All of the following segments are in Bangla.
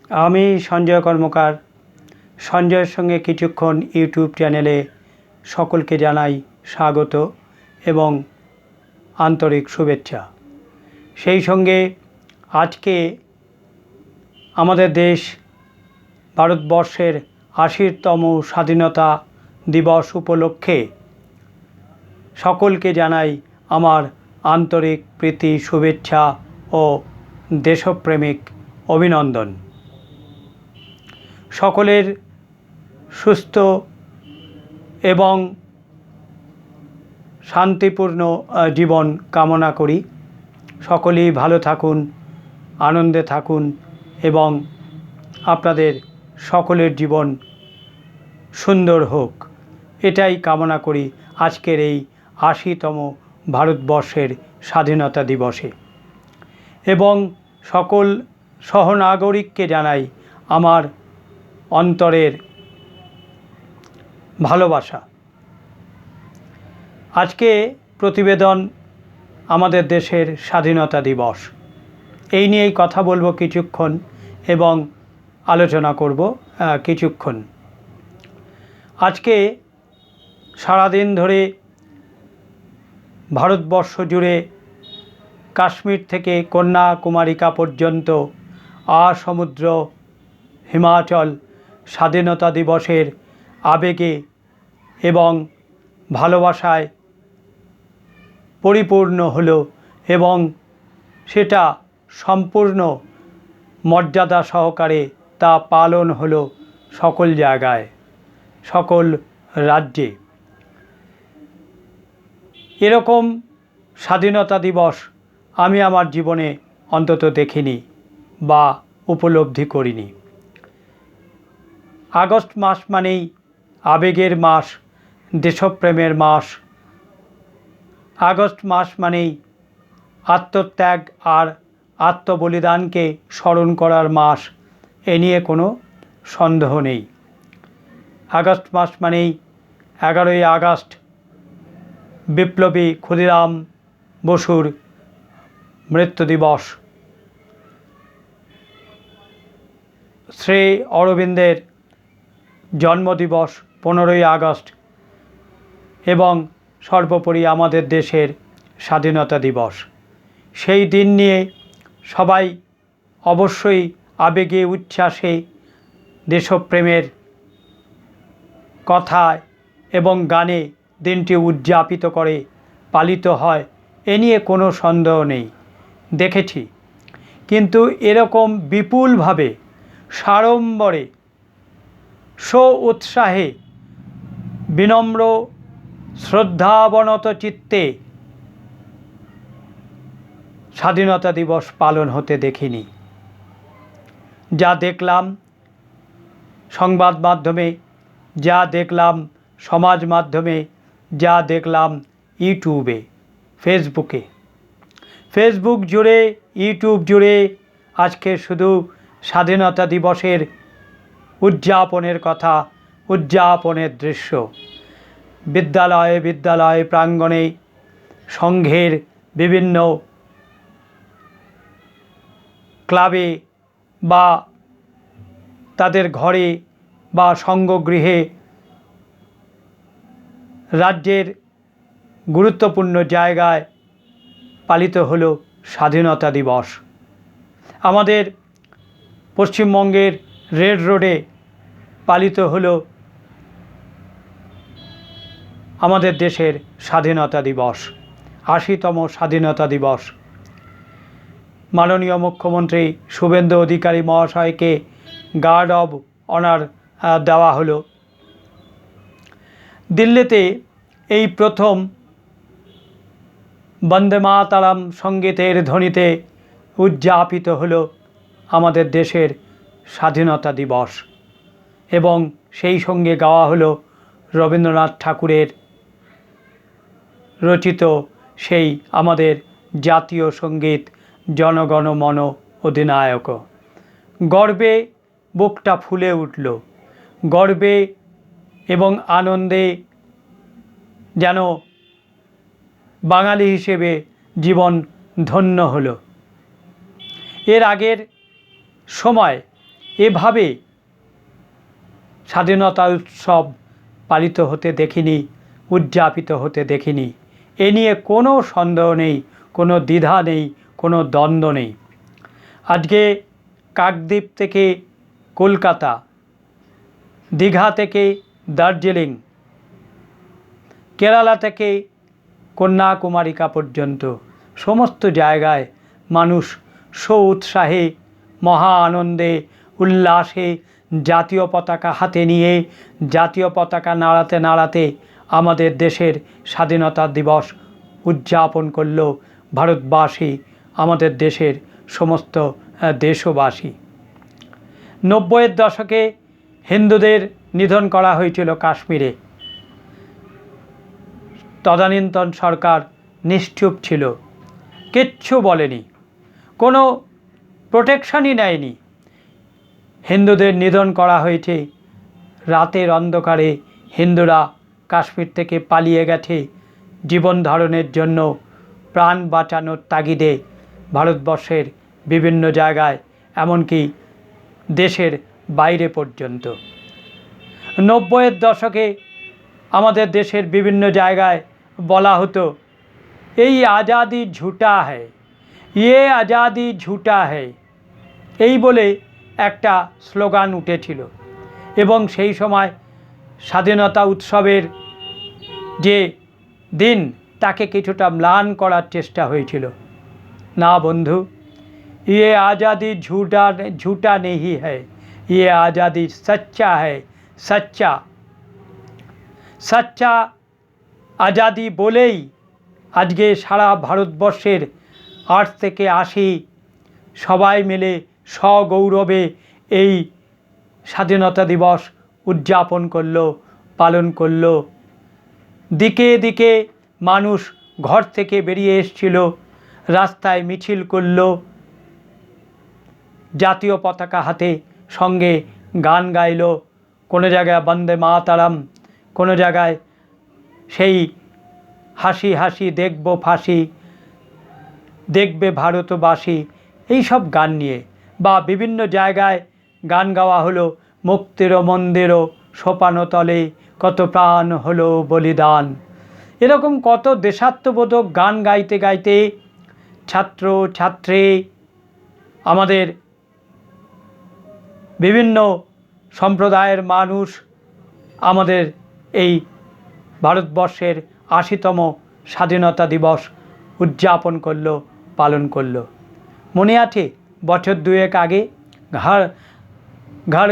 আমি সঞ্জয় কর্মকার সঞ্জয়ের সঙ্গে কিছুক্ষণ ইউটিউব চ্যানেলে সকলকে জানাই স্বাগত এবং আন্তরিক শুভেচ্ছা। সেই সঙ্গে আজকে আমাদের দেশ ভারতবর্ষের ৮০তম স্বাধীনতা দিবস উপলক্ষে সকলকে জানাই আমার আন্তরিক প্রীতি শুভেচ্ছা ও দেশপ্রেমিক অভিনন্দন। সকলের সুস্থ এবং শান্তিপূর্ণ জীবন কামনা করি। সকলেই ভালো থাকুন, আনন্দে থাকুন এবং আপনাদের সকলের জীবন সুন্দর হোক, এটাই কামনা করি আজকের এই ৮০তম ভারতবর্ষের স্বাধীনতা দিবসে। এবং সকল সহনাগরিককে জানাই আমার অন্তরের ভালোবাসা। আজকে প্রতিবেদন আমাদের দেশের স্বাধীনতা দিবস, এই নিয়েই কথা বলবো কিছুক্ষণ এবং আলোচনা করব কিছুক্ষণ। আজকে সারাদিন ধরে ভারতবর্ষ জুড়ে কাশ্মীর থেকে কন্যাকুমারিকা পর্যন্ত আসমুদ্র হিমাচল স্বাধীনতা দিবসের আবেগে এবং ভালোবাসায় পরিপূর্ণ হলো এবং সেটা সম্পূর্ণ মর্যাদা সহকারে তা পালন হলো সকল জায়গায়, সকল রাজ্যে। এরকম স্বাধীনতা দিবস আমি আমার জীবনে অন্তত দেখিনি বা উপলব্ধি করিনি। আগস্ট মাস মানেই আবেগের মাস, দেশপ্রেমের মাস। আগস্ট মাস মানেই আত্মত্যাগ আর আত্মবলিদানকে স্মরণ করার মাস, এ নিয়ে কোনো সন্দেহ নেই। আগস্ট মাস মানেই 11ই আগস্ট বিপ্লবী ক্ষুদিরাম বসুর মৃত্যু দিবস, শ্রী অরবিন্দের জন্মদিবস 15ই আগস্ট এবং সর্বোপরি আমাদের দেশের স্বাধীনতা দিবস। সেই দিন নিয়ে সবাই অবশ্যই আবেগে উচ্ছ্বাসে দেশপ্রেমের কথায় এবং গানে দিনটি উদযাপিত করে পালিত হয়, এ নিয়ে কোনো সন্দেহ নেই, দেখেছি। কিন্তু এরকম বিপুলভাবে সাড়ম্বরে উৎসাহে বিনম্র শ্রদ্ধাবনত চিত্তে স্বাধীনতা দিবস পালন হতে দেখিনি। যা দেখলাম সংবাদ মাধ্যমে, যা দেখলাম সমাজ মাধ্যমে, যা দেখলাম ইউটিউবে, ফেসবুক জুড়ে, ইউটিউব জুড়ে আজকে শুধু স্বাধীনতা দিবসের উদযাপনের কথা, উদযাপনের দৃশ্য। বিদ্যালয়ে প্রাঙ্গণে, সংঘের বিভিন্ন ক্লাবে বা তাদের ঘরে বা সঙ্গগৃহে, রাজ্যের গুরুত্বপূর্ণ জায়গায় পালিত হলো স্বাধীনতা দিবস। আমাদের পশ্চিমবঙ্গের রেড রোডে পালিত হলো আমাদের দেশের স্বাধীনতা দিবস, ৮০তম স্বাধীনতা দিবস। মাননীয় মুখ্যমন্ত্রী শুভেন্দু অধিকারী মহাশয়কে গার্ড অব অনার দেওয়া হলো। দিল্লিতে এই প্রথম বন্দে মাতরম সঙ্গীতের ধ্বনিতে উদযাপিত হলো আমাদের দেশের স্বাধীনতা দিবস এবং সেই সঙ্গে গাওয়া হলো রবীন্দ্রনাথ ঠাকুরের রচিত সেই আমাদের জাতীয় সঙ্গীত জনগণ মন অধিনায়ক। গর্বে বুকটা ফুলে উঠল, গর্বে এবং আনন্দে যেন বাঙালি হিসেবে জীবন ধন্য হলো। এর আগের সময় এভাবে স্বাধীনতা উৎসব পালিত হতে দেখিনি, উদযাপিত হতে দেখিনি। এ নিয়ে কোনো সন্দেহ নেই, কোনো দ্বিধা নেই, কোনো দ্বন্দ্ব নেই। আজকে কাকদ্বীপ থেকে কলকাতা, দীঘা থেকে দার্জিলিং, কেরালা থেকে কন্যাকুমারিকা পর্যন্ত সমস্ত জায়গায় মানুষ উৎসাহে, মহা আনন্দে, উল্লাসে জাতীয় পতাকা হাতে নিয়ে, জাতীয় পতাকা নাড়াতে নাড়াতে আমাদের দেশের স্বাধীনতা দিবস উদযাপন করল ভারতবাসী, আমাদের দেশের সমস্ত দেশবাসী। 90-এর দশকে হিন্দুদের নিধন করা হয়েছিল কাশ্মীরে। তদানীন্তন সরকার নিশ্চুপ ছিল, কিচ্ছু বলেনি, কোনো প্রোটেকশনই নেয়নি। হিন্দুদের নিধন করা হয়েছে, রাতের অন্ধকারে হিন্দুরা কাশ্মীর থেকে পালিয়ে গেছে জীবন ধারণের জন্য, প্রাণ বাঁচানোর তাগিদে ভারতবর্ষের বিভিন্ন জায়গায়, এমনকি দেশের বাইরে পর্যন্ত। 90-এর দশকে আমাদের দেশের বিভিন্ন জায়গায় বলা হতো, এই আজাদি ঝুটা হ্যায়, ইয়ে আজাদি ঝুটা হ্যায়, এই বলে একটা স্লোগান উঠেছিল। এবং সেই সময় স্বাধীনতা উৎসবের যে দিন, তাকে কিছুটা ম্লান করার চেষ্টা হয়েছিল। না বন্ধু, ইয়ে আজাদি ঝুটা নেহি হ্যায়, ইয়ে আজাদি সচ্চা হ্যায়, সচ্চা। সচ্চা আজাদি বলেই আজকে সারা ভারতবর্ষের 8 থেকে 80 সবাই মিলে সগৌরবে এই স্বাধীনতা দিবস উদযাপন করলো, পালন করলো। দিকে দিকে মানুষ ঘর থেকে বেরিয়ে এসেছিল, রাস্তায় মিছিল করলো, জাতীয় পতাকা হাতে, সঙ্গে গান গাইল, কোনো জায়গায় বন্দে মাতরম, কোনো জায়গায় সেই হাসি হাসি দেখব ফাঁসি, দেখবে ভারতবাসী, এই সব গান নিয়ে, বা বিভিন্ন জায়গায় গান গাওয়া হলো, মুক্তির মন্দির সোপানো তলে কত প্রাণ হলো বলিদান। এরকম কত দেশাত্মবোধক গান গাইতে গাইতে ছাত্র ছাত্রী, আমাদের বিভিন্ন সম্প্রদায়ের মানুষ আমাদের এই ভারতবর্ষের 80তম স্বাধীনতা দিবস উদযাপন করলো, পালন করলো। মনে আছে বছর 2 আগে ঘর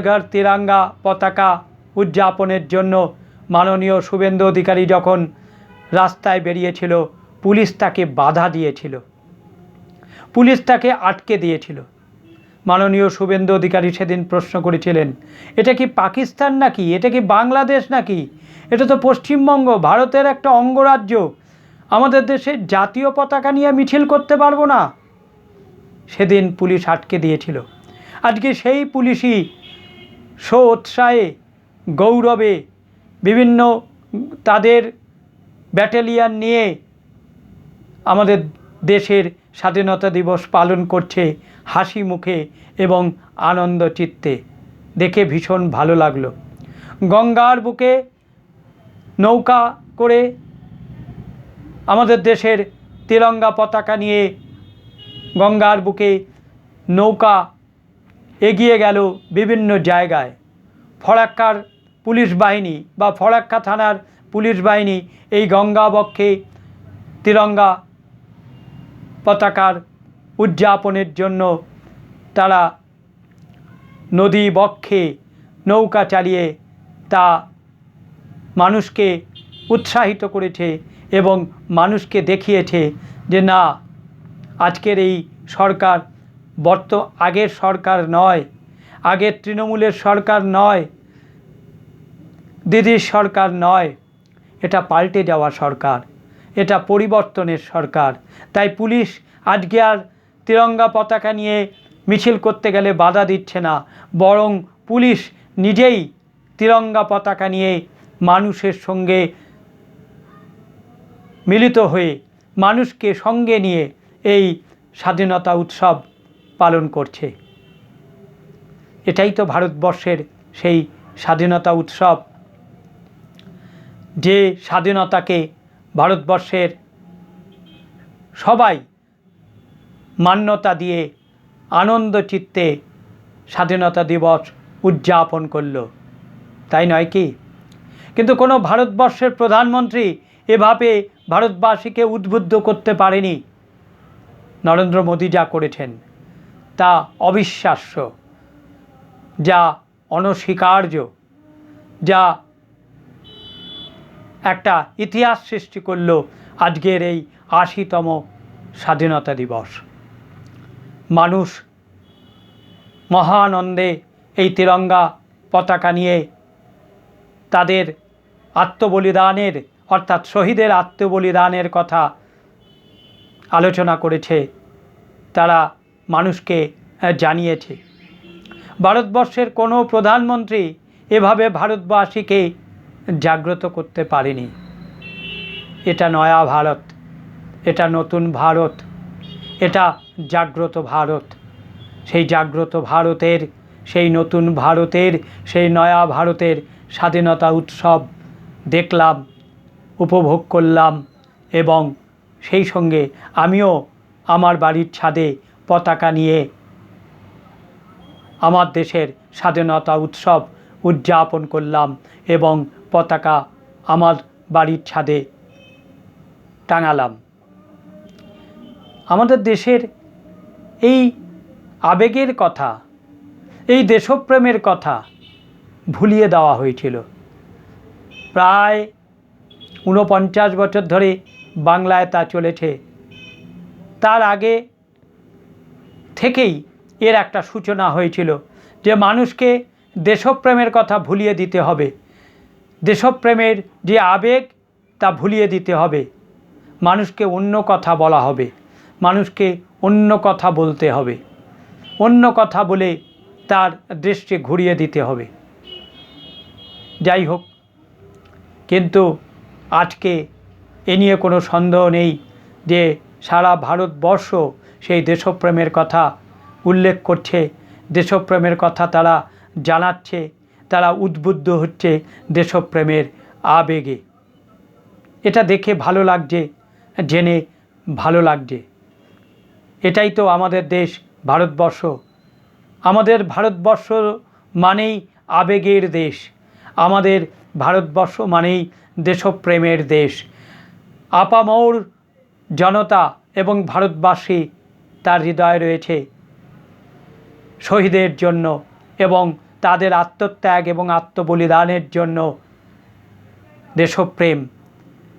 ঘর তিরঙ্গা পতাকা উদযাপনের জন্য মাননীয় শুভেন্দু অধিকারী যখন রাস্তায় বেরিয়েছিল, পুলিশ তাকে বাধা দিয়েছিল, পুলিশ তাকে আটকে দিয়েছিল। মাননীয় শুভেন্দু অধিকারী সেদিন প্রশ্ন করেছিলেন, এটা কি পাকিস্তান নাকি, এটা কি বাংলাদেশ নাকি, এটা তো পশ্চিমবঙ্গ, ভারতের একটা অঙ্গরাজ্য, আমাদের দেশে জাতীয় পতাকা নিয়ে মিছিল করতে পারবো না। সেদিন পুলিশ আটকে দিয়েছিল। আজকে সেই পুলিশই উৎসাহে, গৌরবে বিভিন্ন তাদের ব্যাটালিয়ান নিয়ে আমাদের দেশের স্বাধীনতা দিবস পালন করছে হাসি মুখে এবং আনন্দ চিত্তে। দেখে ভীষণ ভালো লাগলো। গঙ্গার বুকে নৌকা করে আমাদের দেশের তিরঙ্গা পতাকা নিয়ে গঙ্গার বুকে নৌকা এগিয়ে গেল বিভিন্ন জায়গায়। ফরাক্কার পুলিশ বাহিনী বা ফরাক্কা থানার পুলিশ বাহিনী এই গঙ্গা বক্ষে তিরঙ্গা পতাকার উদযাপনের জন্য তারা নদী বক্ষে নৌকা চালিয়ে তা মানুষকে উৎসাহিত করেছে এবং মানুষকে দেখিয়েছে যে না, আজকের এই সরকার আগের সরকার নয়, আগের তৃণমূলের সরকার নয়, দিদির সরকার নয়, এটা পাল্টে যাওয়া সরকার, এটা পরিবর্তনের সরকার। তাই পুলিশ আজকে আর তিরঙ্গা পতাকা নিয়ে মিছিল করতে গেলে বাধা দিচ্ছে না, বরং পুলিশ নিজেই তিরঙ্গা পতাকা নিয়ে মানুষের সঙ্গে মিলিত হয়ে, মানুষকে সঙ্গে নিয়ে এই স্বাধীনতা উৎসব পালন করছে। এটাই তো ভারতবর্ষের সেই স্বাধীনতা উৎসব, যে স্বাধীনতাকে ভারতবর্ষের সবাই মান্যতা দিয়ে আনন্দ চিত্তে স্বাধীনতা দিবস উদযাপন করল, তাই নয় কি? কিন্তু কোনো ভারতবর্ষের প্রধানমন্ত্রী এভাবে ভারতবাসীকে উদ্বুদ্ধ করতে পারেনি। নরেন্দ্র মোদী যা করেছেন তা অবিশ্বাস্য, যা অনস্বীকার্য, যা একটা ইতিহাস সৃষ্টি করল আজকের এই ৮০তম স্বাধীনতা দিবস। মানুষ মহানন্দে এই তিরঙ্গা পতাকা নিয়ে তাদের আত্মবলিদানের অর্থাৎ শহীদের আত্মবলিদানের কথা আলোচনা করেছে, তারা মানুষকে জানিয়েছে। ভারতবর্ষের কোনো প্রধানমন্ত্রী এভাবে ভারতবাসীকে জাগ্রত করতে পারেনি। এটা নয়া ভারত, এটা নতুন ভারত, এটা জাগ্রত ভারত। সেই জাগ্রত ভারতের, সেই নতুন ভারতের, সেই নয়া ভারতের স্বাধীনতা উৎসব দেখলাম, উপভোগ করলাম এবং সেই সঙ্গে আমিও আমার বাড়ির ছাদে পতাকা নিয়ে আমার দেশের স্বাধীনতা উৎসব উদযাপন করলাম এবং পতাকা আমার বাড়ির ছাদে টাঙালাম। আমাদের দেশের এই আবেগের কথা, এই দেশপ্রেমের কথা ভুলিয়ে দেওয়া হয়েছিল। প্রায় ৪৯ বছর ধরে বাংলায় তা চলেছে। তার আগে থেকেই এর একটা সূচনা হয়েছিল যে মানুষকে দেশপ্রেমের কথা ভুলিয়ে দিতে হবে, দেশপ্রেমের যে আবেগ তা ভুলিয়ে দিতে হবে, মানুষকে অন্য কথা বলা হবে, মানুষকে অন্য কথা বলতে হবে, অন্য কথা বলে তার দৃষ্টি ঘুরিয়ে দিতে হবে। যাই হোক, কিন্তু আজকে এ নিয়ে কোনো সন্দেহ নেই যে সারা ভারতবর্ষ সেই দেশপ্রেমের কথা উল্লেখ করছে, দেশপ্রেমের কথা তারা জানাচ্ছে, তারা উদ্বুদ্ধ হচ্ছে দেশপ্রেমের আবেগে। এটা দেখে ভালো লাগছে, জেনে ভালো লাগছে। এটাই তো আমাদের দেশ ভারতবর্ষ। আমাদের ভারতবর্ষ মানেই আবেগের দেশ, আমাদের ভারতবর্ষ মানেই দেশপ্রেমের দেশ। আপামর জনতা এবং ভারতবাসী তার হৃদয়ে রয়েছে শহীদের জন্য এবং তাদের আত্মত্যাগ এবং আত্মবলিদানের জন্য দেশপ্রেম,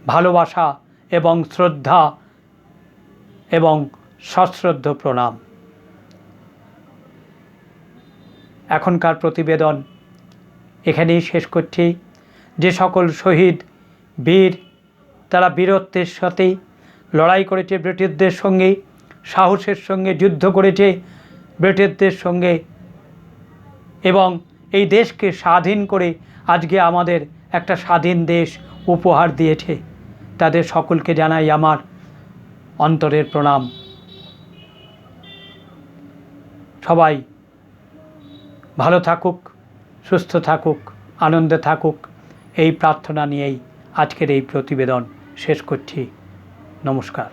ভালোবাসা এবং শ্রদ্ধা এবং সশ্রদ্ধ প্রণাম। এখনকার প্রতিবেদন এখানেই শেষ করছি। যে সকল শহীদ বীর তারা বীরত্বের সাথে লড়াই করেছে ব্রিটিশদের সঙ্গে, সাহসের সঙ্গে যুদ্ধ করেছে ব্রিটিশদের সঙ্গে এবং এই দেশকে স্বাধীন করে আজকে আমাদের একটা স্বাধীন দেশ উপহার দিয়েছে, তাদের সকলকে জানাই আমার অন্তরের প্রণাম। সবাই ভালো থাকুক, সুস্থ থাকুক, আনন্দে থাকুক, এই প্রার্থনা নিয়েই আজকের এই প্রতিবেদন শেষ করছি। নমস্কার।